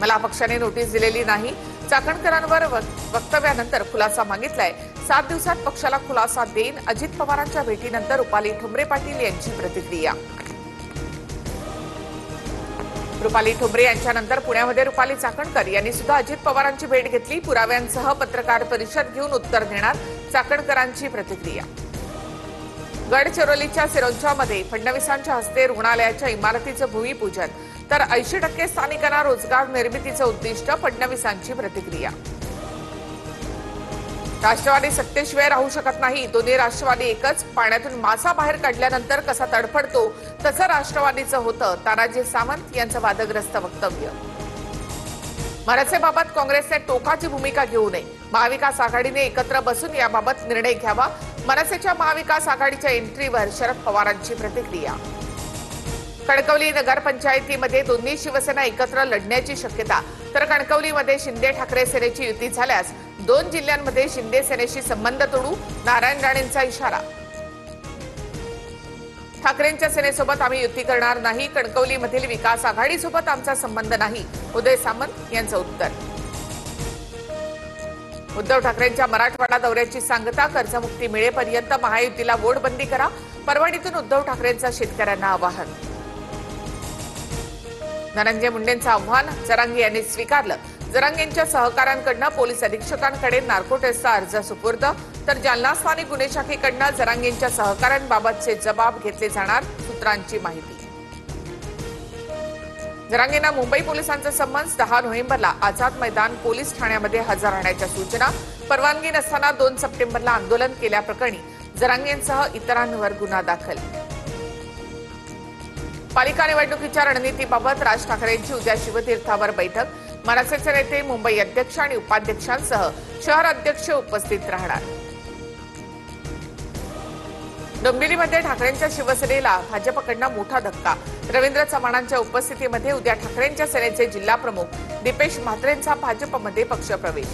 मला पक्षाने नोटीस दिलेली नाही। चाकणकरांवर वक्तव्यानंतर खुलासा मागितलाय। 7 दिवसात पक्षाला खुलासा देईन। अजित पवारांच्या भेटीनंतर रुपाली ठोंबरे पाटील यांची प्रतिक्रिया। रुपाली ठोंबरे यांच्यानंतर पुण्यामध्ये रुपाली चाकणकर यांनी सुद्धा अजित पवारांची भेट घेतली। पुराव्यांसह पत्रकार परिषद घेऊन उत्तर देणार चाकणकरांची प्रतिक्रिया। गडचिरोलीच्या सिरोंचामध्ये फडणवीसांच्या हस्ते रुग्णालयाच्या इमारतीचं भूमिपूजन, तर 80% स्थानिकांना रोजगार निर्मितीचं उद्दिष्ट। फडणवीसांची प्रतिक्रिया। राष्ट्रवादी सत्तेशिवाय राहू शकत नाही। दोन्ही राष्ट्रवादी एकच। पाण्यातून मासा बाहेर काढल्यानंतर कसा तडफडतो तसं राष्ट्रवादीचं होतं। तानाजी सावंत यांचं वादग्रस्त वक्तव्य। मनसेबाबत काँग्रेसने टोकाची भूमिका घेऊ नये। महाविकास आघाडीने एकत्र बसून याबाबत निर्णय घ्यावा। मनसेच्या महाविकास आघाडीच्या एंट्रीवर शरद पवारांची प्रतिक्रिया। कणकवली नगरपंचायतीमध्ये दोन्ही शिवसेना एकत्र लढण्याची शक्यता, तर कणकवलीमध्ये शिंदे ठाकरे सेनेची युती झाल्यास 2 जिल्ह्यांमध्ये शिंदे सेनेशी संबंध तोडू, नारायण राणेंचा इशारा। ठाकरेंच्या सेनेसोबत आम्ही युती करणार नाही। कणकवलीमधील विकास आघाडीसोबत आमचा संबंध नाही, उदय सामंत यांचं उत्तर। उद्धव ठाकरेंच्या मराठवाडा दौऱ्याची सांगता, कर्जमुक्ती मिळेपर्यंत महायुतीला वोटबंदी करा। परभणीतून उद्धव ठाकरेंचं शेतकऱ्यांना आवाहन। धनंजय मुंडेंचं आव्हान जरांगे यांनी स्वीकारलं। जरांगेंच्या सहकाऱ्यांकडून पोलीस अधीक्षकांकडे नार्को टेस्टचा अर्ज सुपूर्द, तर जालना स्थानिक गुन्हे शाखेकडून जरांगेंच्या सहकाऱ्यांबाबतचे जबाब घेतले जाणार, सूत्रांची माहिती। जरांगेंना मुंबई पोलिसांचा समन्स, 10 नोव्हेंबरला आझाद मैदान पोलीस ठाण्यामध्ये हजर राहण्याच्या सूचना। परवानगी नसताना 2 सप्टेंबरला आंदोलन केल्याप्रकरणी जरांगेंसह इतरांवर गुन्हा दाखल। पालिका निवडणुकीच्या रणनीतीबाबत राज ठाकरेंची उद्या शिवतीर्थावर बैठक। मनसेचे नेते, मुंबई अध्यक्ष आणि उपाध्यक्षांसह शहर अध्यक्ष उपस्थित राहणार। डोंबिवलीमध्ये ठाकरेंच्या शिवसेनेला भाजपकडून मोठा धक्का। रवींद्र चव्हाणांच्या उपस्थितीमध्ये उद्या ठाकरेंच्या सेनेचे जिल्हा प्रमुख दीपेश म्हात्रेंचा भाजपमध्ये पक्षप्रवेश।